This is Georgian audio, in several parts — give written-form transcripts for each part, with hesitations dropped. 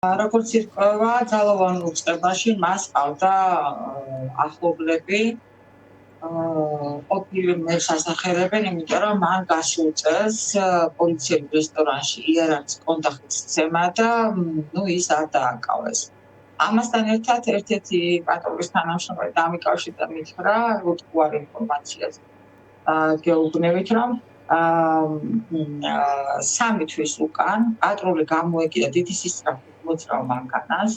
როგორც ირკვევა, ძალოვან უწყებაში მას ყავდა ახლობლები, ყოფილი სასახელებენ, იმიტომ რომ მან გასულ წელს პოლიციების რესტორანში იარაღის კონტაქტის ცემა და ის არ დააკავეს. ამასთან ერთად ერთ-ერთი პატრულის თანამშრომელი დამიკავშირდა მითხრა უთუარი ინფორმაციას გეუბნებით, რომ 3 თვის უკან პატრული გამოეკიდა დიდი სისწრაფით მოძრავ მანქანას,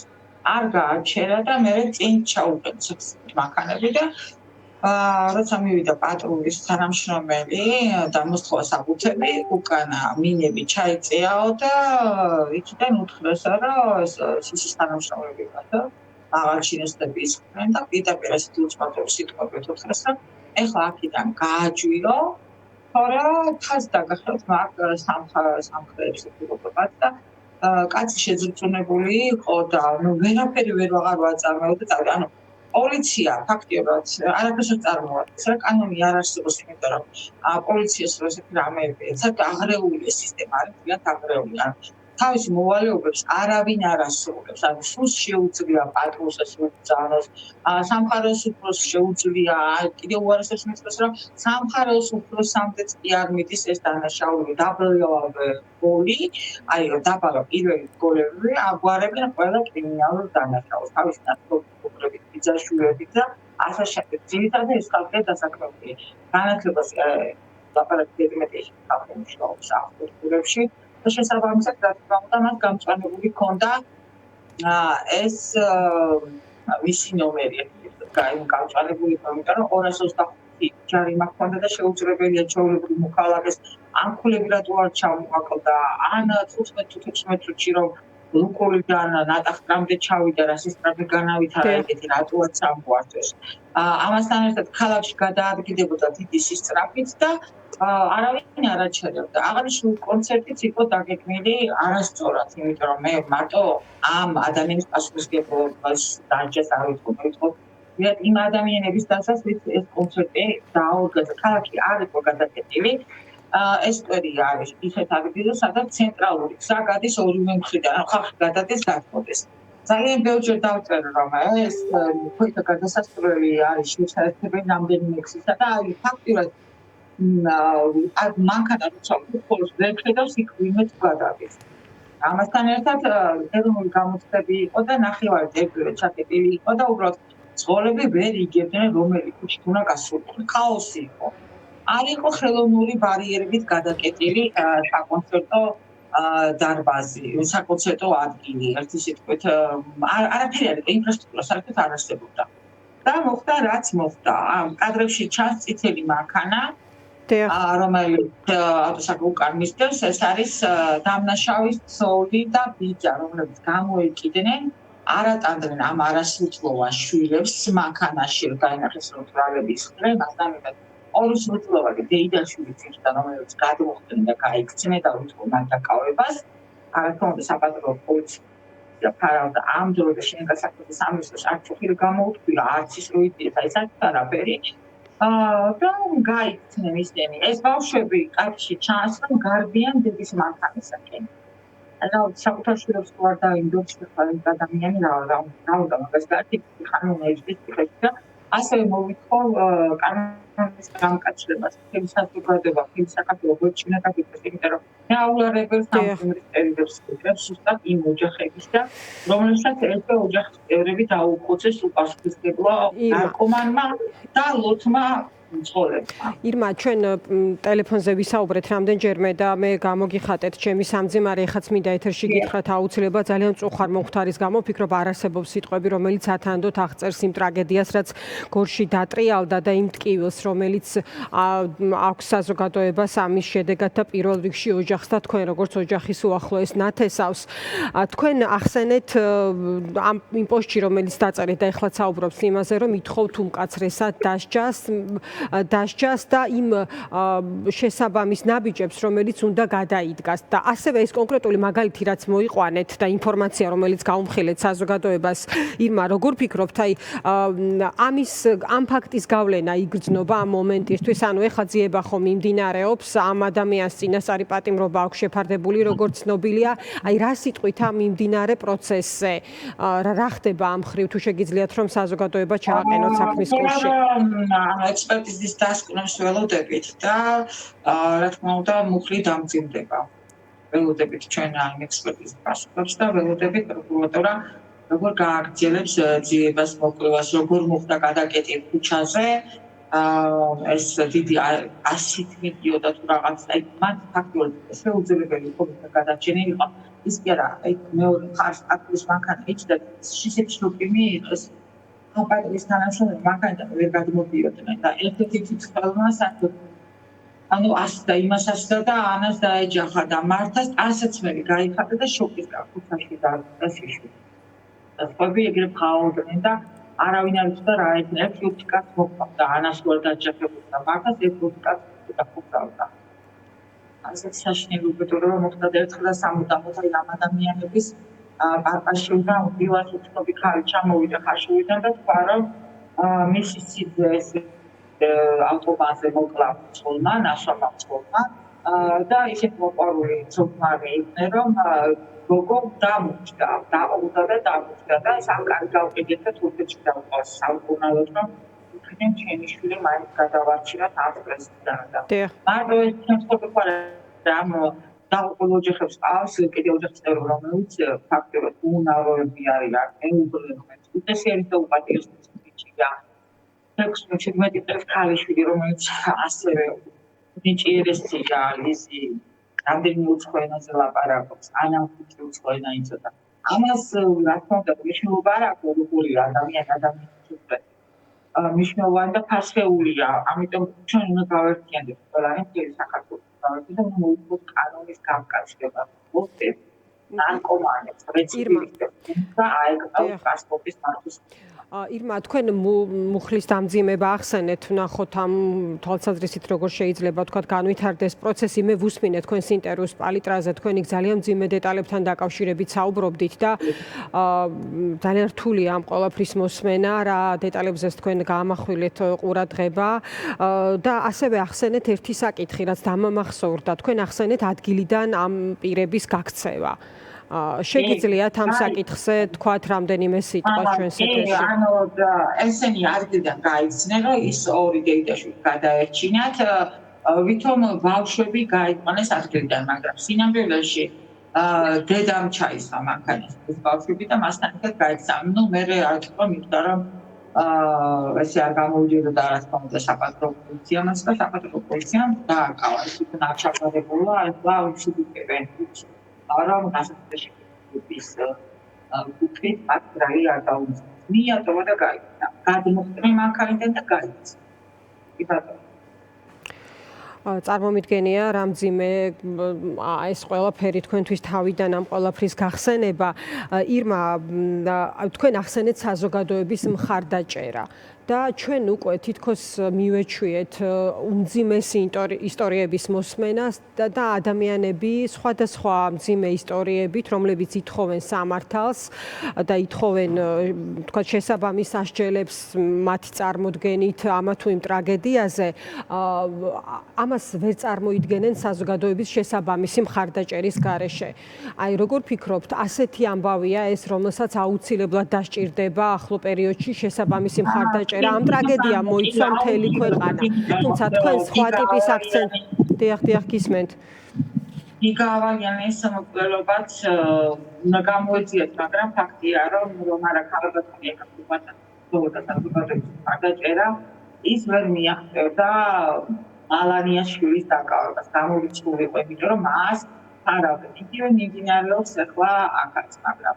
არ გაარჩენა და მერე წინ ჩაუყენეს მანქანები და როცა მივიდა პატრულის თანამშრომელი და მოსთხოვა საბუთები, უკანა მინები ჩაიწიაო და იქიდან უთხრესა, რომ სისის თანამშრომელი გათო აღარჩინოსები ისხდნენ და პირდაპირ ასეთი უცბადო სიტყვებით უთხრეს, რომ ეხლა აქედან გააჯვირო, თორე თავს დაგახევთ მაგ სამხრეთში ფიგურობად და კაცი შეძრწუნებული იყო და ვერაფერი ვერ ვაღარ ვაწარმოებდა და ანუ პოლიცია ფაქტიურად არაფერს არ წარმოადგენს რა კანონი არ არსებობს იმიტომ რომ პოლიციას რო ესეთი რამეები ცოტა აღრეულია სისტემა არის ძალიან აღრეული ან თავისი მოვალეობებს არავინ არ ასრულებს ანუ სულ შეუძლია პატრულს უძანოს სამხაროს უფროს შეუძლია კიდევ უარესებს მიწოს რომ სამხაროს უფროსამდეც კი არ მიდის ეს დანაშაული დაბლობი აი დაბალო პირველი გოლები აგვარებენ ყველა კრიმინალურ დანაშაულს თავის ნაცნობრივ ბიძაშვილები და ასე შემდეგ. ძირითადად ეს ხალხი დასაქმებული. განათლებას ლაპარაკი მეტი ხალხი მუშაობს ავტომობილებში და შესაბამისად რა თქმა უნდა მას გამწვანებული ჰქონდა ეს მისი ნომერი გამწვანებული იმიტომ რომ 225 ჯარიმა ჰქონდა და შეუძლებელია ჩვეულებრივ მოქალაქეს ან ქულები რატო არ ჩამოაკლდა ან 15-16 წუთში რომ ლუკოლიდან ნატახტამდე ჩავიდა რა სისწრაფე განავითარა ეგეთი რატოაც ამოართვეს. ამასთან ერთად ქალაქში გადაადგიდებოდა დიდი სისწრაფით და არავინ არ აჩერებდა. აღნიშნული კონცერტიც იყო დაგეგმილი არასწორად, იმიტომ რომ მე მარტო ამ ადამიანის პასუხისმგებლობას დაჯეს არ ვიტყო. იმ ადამიანების დასასრულს ეს კონცერტი დაორგანიზდა. ქალაქი არ იყო გადაკეტილი. ეს სკვერი არის ისეთ ადგილზე, სადაც ცენტრალური გზა გადის ორივე მხრიდან, ხალხი გადადის გათბოდეს. ძალიან ბევრჯერ დავწერე, რომ ეს თვითონ გადასასვლელი არის შეუძლებელი რამდენიმე გზისა და აი ფაქტიურად მანქანა როცა უხურს ვერ ხედავს იქ ვინმე გადადის. ამასთან ერთად ეროვნული გამოცდები იყო და ნახევარი წერტილი ჩაკეტილი იყო და უბრალოდ ცხოველები ვერ იგებდნენ რომელი ქუჩით უნდა გასულიყო. ქაოსი იყო. არ იყო ხელოვნური ბარიერებით გადაკეტილი საკონცერტო დარბაზი, საკონცერტო ადგილი, ერთი სიტყვით არაფერი არ იყო, ინფრასტრუქტურა საერთოდ არ არსებობდა. და მოხდა რაც მოხდა. კადრებში ჩანს წითელი მანქანა, რომელიც ავტოსაკ უკან მისდევს, ეს არის დამნაშავის ცოლი და ბიძა, რომლებიც გამოეკიდნენ, არატანდნენ ამ არასრულწლოვან შვილებს მანქანაში, დაინახეს რომ თვალები ისხდნენ, მასთან ორი სრულწლოვანი დეიდაშვილი წინდა, რომელიც გადმოხდნენ და გაიქცნენ და უთხოვდნენ დაკავებას. არათანაბარ საპატრულო პოლიცია ფარავდა ამ დროის შენგა საქმის სამინისტროს არჩევნები გამოუთქვია, არც ის რო იწეს, აი საერთოდ არაფერი. და გაიქცნენ ისინი. ეს ბავშვები კაცში ჩანს, რომ გარბიან დედის მანქანისაკენ. ანუ საკუთარ შვილებს თუ არ დაინდობს ხალხი ადამიანი რა უნდა მაგას გააკეთე ხანუნა ის და ასევე მოვითხოვ კანონის გამკაცრებას, ფილმ საზოგადოება, ფილმ საქართველოს გოჩინაკაკეთებს, იმიტომ რომ მეაულარებელს სამხედრო სტრუქტურებს ზუსტად იმ ოჯახების და რომელსაც ეს ოჯახის წევრები დაუხოცეს უპასუხისმგებლო ნარკომანმა და ლოთმა მცხოვრებმა. ირმა, ჩვენ ტელეფონზე ვისაუბრეთ რამდენჯერმე და მე გამოგიხატეთ ჩემი სამძიმარე, ეხაც მინდა ეთერში გითხრათ აუცილებლად ძალიან წუხარ მომხდარის გამო ვფიქრობ არ არსებობს სიტყვები, რომელიც ათანდოთ აღწერს იმ ტრაგედიას, რაც გორში დატრიალდა და იმ ტკივილს, რომელიც აქვს საზოგადოებას ამის შედეგად და პირველ რიგში ოჯახს და თქვენ როგორც ოჯახის უახლოეს ნათესავს. თქვენ ახსენეთ ამ პოსტში, რომელიც დაწერეთ და ეხლა საუბრობს იმაზე, რომ ითხოვთ უმკაცრესად დასჯას დასჯას და იმ შესაბამის ნაბიჯებს, რომელიც უნდა გადაიდგას. და ასევე ეს კონკრეტული მაგალითი, რაც მოიყვანეთ და ინფორმაცია, რომელიც გაუმხილეთ საზოგადოებას, ირმა, როგორ ფიქრობთ, ამ ფაქტის გავლენა იგრძნობა ამ მომენტისთვის, ანუ ეხლა ძიება ხომ მიმდინარეობს, ამ ადამიანს წინასწარი პატიმრობა აქვს შეფარდებული, როგორც ცნობილია, რა სიტყვით ამ მიმდინარე პროცესზე, რა ხდება ამ მხრივ, თუ შეგიძლიათ რომ საზოგადოება ჩააყენოთ საქმის კურსში? ექსპერტიზის დასკვნებს ველოდებით და რა თქმა უნდა, მუხლი დამძიმდება. ველოდებით ჩვენ ამ ექსპერტიზის პასუხებს და ველოდებით პროკურატურა როგორ გააგრძელებს ძიებას, მოკვლევას, როგორ მოხდა გადაკეტი ქუჩაზე. ეს დიდი 100 მიდიოდა თუ რაღაცა, მათ ფაქტობრივად შეუძლებელი იყო გადარჩენილიყო. ის კი არა, მეორე მხარს აქტის მანქანა იჭდა, შესაძლებელი მიიღეს. ამ პატრის თანაშრომები მანქანიდან ვერ გადმოდიოდნენ და ერთ-ერთი თითქმა ანუ ასდა იმას ასდა და ანას დაეჯახა და მართას ასაცმელი გაიხადა და შოკის ქუჩაში დაარსდა შიშველი. სხვები ეგრე ხაოდნენ და არავინ არ იცოდა რა ექნება, ერთი კაცი მოყვა და ანას ვერ დაჯახებოდა და მართას ერთი კაცი დახურავდა. ასეთ საშინელებათა რომ მოხდა ერთხელ და სამუდამოდ ამ ადამიანების პარპაში უნდა დილას უცნობი ხალი ჩამოვიდა ხაშოვიდან და თქვა რომ მისი სიძეს ავტობანზე მოკლა ცოლმა, ნაშრომმა ცოლმა და ისეთ მოყვარული ცოლმარი იყვნენ რომ გოგო დამუჩდა და სამკარი გავყიდეთ და თურქეთში დავყავს სამკურნალოდ რომ იქნებ ჩემი შვილი მაინც გადავარჩიათ ამ პრეზიდენტთან და მარტო ეს შემთხვევა ხო ამ დაუყოლოჯეხებს ყავს კიდევ ოჯახის წევრი რომელიც ფაქტობრივად უნაროები არიან მეუღლეებს უთესიერი და უპატიოსნია 16-17 წლის ქალიშვილი რომელიც ასევე ნიჭიერესია ლიზი რამდენი უცხო ენაზე ლაპარაკობს ანამ უცხო ენა იცოდა ამას რა თქმა უნდა მნიშვნელობა არ აქვს როგორი ადამიანის უცხოეთ მნიშვნელოვანი და ფასეულია ამიტომ ჩვენ უნდა გავერთიანდეთ ყველანი საქართველოს და მოუწოდოთ კანონის გამკაცრება მოხდეს ნარკომანებს რეციდივისტებს და აეკავოს პასპორტის მართვის ირმა, თქვენ მუხლის დამძიმება ახსენეთ, ვნახოთ ამ თვალსაზრისით როგორ შეიძლება თქვათ განვითარდეს პროცესი. მე ვუსმინე თქვენს ინტერვიუს პალიტრაზე, თქვენ იქ ძალიან მძიმე დეტალებთან დაკავშირებით საუბრობდით და ძალიან რთულია ამ ყველაფრის მოსმენა, რა დეტალებზეც თქვენ გაამახვილეთ ყურადღება და ასევე ახსენეთ ერთი საკითხი, რაც დამამახსოვრდა. თქვენ ახსენეთ ადგილიდან ამ პირების გაქცევა. შეგიძლიათ ამ საკითხზე თქვათ რამდენიმე სიტყვა ჩვენს ეთერში? ანუ ესენი ადგილიდან გაიქცნენ, რომ ის ორი დეიდაშვილი გადაერჩინათ, ვითომ ბავშვები გაიყვანეს ადგილიდან, მაგრამ სინამდვილეში დედამ ჩაისვა მანქანის ბავშვები და მასთან ერთად გაიქცა. ნუ მე არ თქვა მითხრა რომ ესე არ გამოვიდოდა რა თქმა უნდა საპატრო პოლიციამაც და საპატრო პოლიციამ დააკავა ის ნაჩაბარებულა და უშუქებენ არავინ გასაგებია ის უკეთ აკრალი არ დაუძინეს. მიატოვა და გაიქცა. გადმოხტრი მანქანიდან და გაიქცა. კი ბატონო. წარმომიდგენია რამძიმე ეს ყველაფერი თქვენთვის თავიდან ამ ყველაფრის გახსენება. ირმა, თქვენ ახსენეთ საზოგადოების მხარდაჭერა. და ჩვენ უკვე თითქოს მივეჩვიეთ უმძიმესი ისტორიების მოსმენას და ადამიანები სხვადასხვა მძიმე ისტორიებით, რომლებიც ითხოვენ სამართალს და ითხოვენ თქვათ შესაბამის სასჯელებს მათი წარმოდგენით ამა თუ იმ ტრაგედიაზე, ამას ვერ წარმოიდგენენ საზოგადოების შესაბამისი მხარდაჭერის გარეშე. აი როგორ ფიქრობთ, ასეთი ამბავია ეს, რომელსაც აუცილებლად დასჭირდება ახლო პერიოდში შესაბამისი მხარდაჭერა ამ ტრაგედიამ მოიცვა მთელი ქვეყანა. თუმცა თქვენ სხვა ტიპის აქცენტი დიახ გისმენთ. იგავიანის მკვლელობაც უნდა გამოეძიათ, მაგრამ ფაქტია, რომ არა ქალბატონი ეკავებათ და საზოგადოების მხარდაჭერა ის ვერ მიაღწევდა ალანიას შვილის დაკავებას. გამოვიწყულიყო, იმიტომ რომ მას არავინ იგივე მიმდინარეობს ახლა აქაც, მაგრამ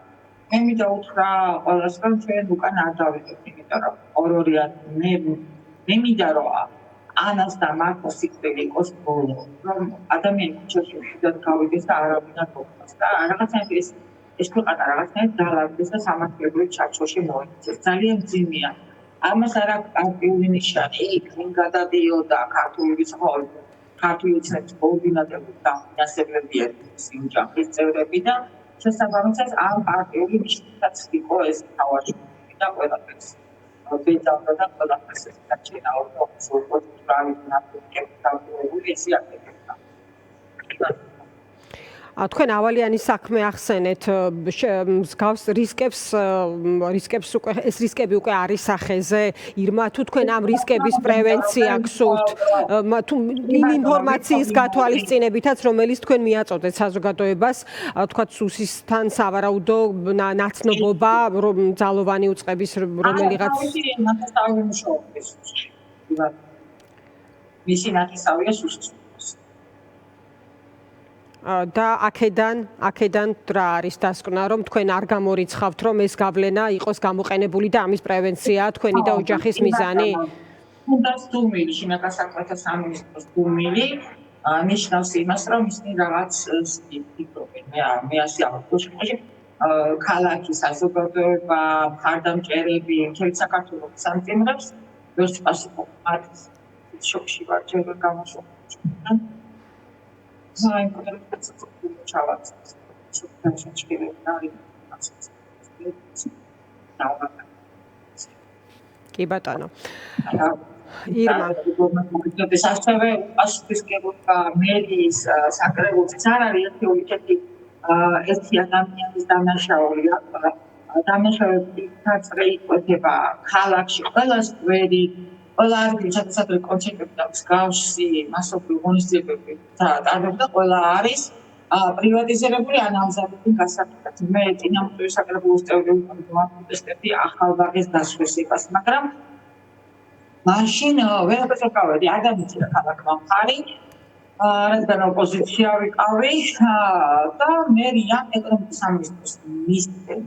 მე მინდა უთხრა ყველას, რომ ჩვენ უკან არ დავიდეთ, იმიტომ რომ ორ-ორიან მე მინდა რომ ანას და მარტოს სიკვდილი იყოს ბოლო, რომ ადამიანი ქუჩაში უშუალოდ გავიდეს და არავინ არ მოხდეს და რაღაცნაირად ეს ქვეყანა რაღაცნაირად დალაგდეს და სამართლებრივ ჩარჩოში მოექცეს. ძალიან მძიმეა. ამას არ აქვს პარტიული ნიშანი, იქ ვინ გადადიოდა ქართული ოცნების კოორდინატორები და ფინანსებლები ერთის ოჯახის წევრები და შესაბამისად ამ პარტიული ნიშნითაც იყო ეს თავარჯიშები და ყველაფერს ბეძავდა და ყველაფერს გაჩენა თქვენ ავალიანის საქმე ახსენეთ, მსგავს რისკებს უკვე ეს რისკები უკვე არის სახეზე, ირმა თუ თქვენ ამ რისკების პრევენცია გსურთ, თუ იმ ინფორმაციის გათვალისწინებითაც, რომელიც თქვენ მიაწოდეთ საზოგადოებას, თქვათ სუსისთან სავარაუდო ნაცნობობა, ძალოვანი უწყების რომელიღაც მისი ნათესავია სუსის და აქედან რა არის დასკვნა, რომ თქვენ არ გამორიცხავთ, რომ ეს გავლენა იყოს გამოყენებული და ამის პრევენციაა თქვენი და ოჯახის მიზანი? უნდა სტუმილი, შინაგან საქმეთა სამინისტროს სტუმილი ნიშნავს იმას, რომ ისინი რაღაც ფიქრობენ. მე ასე აღნიშნავ, ქალაქი, საზოგადოება, მხარდამჭერები, მთელი საქართველოს სამწინრებს ვერც პასუხობ. არის შოქში ვარ, ჯერ ვერ გამოსვლა. კი ბატონო. ირმა ასევე პასუხისმგებლობა მერიის საკრებულოს არ არის ერთი ადამიანის დამნაშავე. დამნაშავეები დაწყე იკვეთება ქალაქში ყველა სკვერი ყველა ადგილსა კონცერტები და მსგავსი მასობრივი ღონისძიებები ტარდება ყველა არის პრივატიზირებული ან ამზადებული გასაკეთებლად. მე წინამორბედი საკრებულოს წევრი ვაკეთებდი ახალბაღის დასვენებას, მაგრამ მაშინ ვერაფერს არ გავედი, არ დამიცირა ქალაქმა მხარი, რადგან ოპოზიცია ვიყავი და მე რიან ეკონომიკის სამინისტროს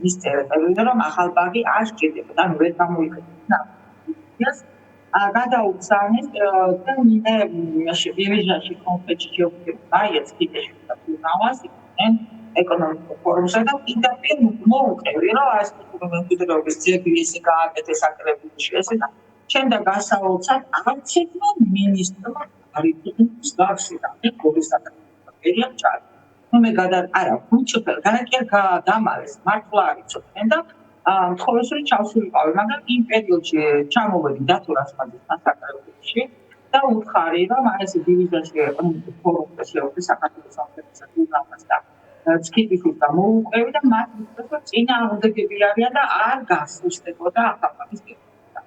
მისწერა, რომ ახალბაღი არ შედება, ანუ ვერ გამოიყენება. გადაუგზავნეს და მე დივიზიაში კონფეტში შევხვდები აიაც კიდეში და თუნავას იყვნენ ეკონომიკურ ფორუმსა და პირდაპირ მოუყევი რომ ეს მემკვიდრეობის ძეგლი ესე გააკეთეს საკრებულოში ესე და შემდეგ გასაოცარ არც ერთმა მინისტრმა არ იტყვის გასი და მე გორის საკრებულო პერიოდში ჩარ. მე არა ფუნქციერ განაკერ დამალეს მართლა არ იცოდნენ და თხოვეს რომ ჩავსულიყავი, მაგრამ იმ პერიოდში ჩამოვედი დათურასხაძის საკრებულოში და უთხარი რომ ეს დივიზიაში ეკონომიკურ ფორუმზე შევხვდი საქართველოს სამხედრო გუბერნატორს და ცკიპისის და მოუყევი და მათ ვიტყვით რომ წინააღმდეგები არიან და არ გასუსტებოდა ახალბაღის გეგმა.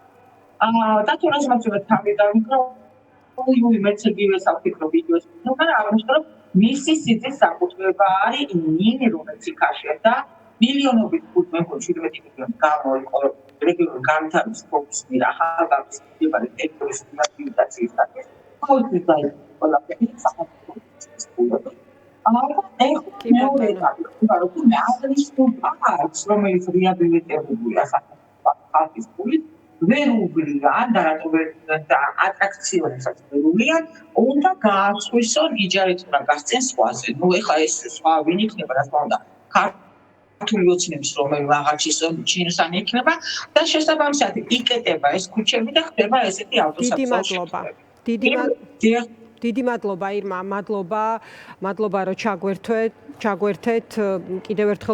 დათურასხაძე თავი დავიკრო მეც იგივე საფიქრო ვიდეოს მაგრამ აღნიშნე რომ მისი სიცის საკუთრება არის იმენი რომელიც იქ აშენდა მილიონობით ფუტმენში 17 მილიონი გამოიყო რეგიონულ განვითარების ფონდის მიერ ახალბაღის მდებარე ტერიტორიის პრივატიზაციის საკითხი. ყოველთვის დაიწყო ყველაფერი საქართველოს ფონდში. მეორე ეტაპი, რომ აღნიშნულ პარკს, რომელიც რეაბილიტებულია საქართველოს ფონდის ვერ უვლიან და რატო ვერ და ატრაქციონებსაც ვერ უვლიან, უნდა გააცხვისონ იჯარით უნდა გასცენ სხვაზე. ნუ ეხლა ეს სხვა ვინ იქნება, რა თქმა უნდა. ქართული ოცნების რომელიც აღარჩისო ჩინსანი იქნება და შესაბამისად იკეტება ეს ქუჩები და ხდება ესეთი ავტოსაბჭოები. დიდი მადლობა ირმა, მადლობა რომ ჩაგვერთეთ კიდევ ერთხელ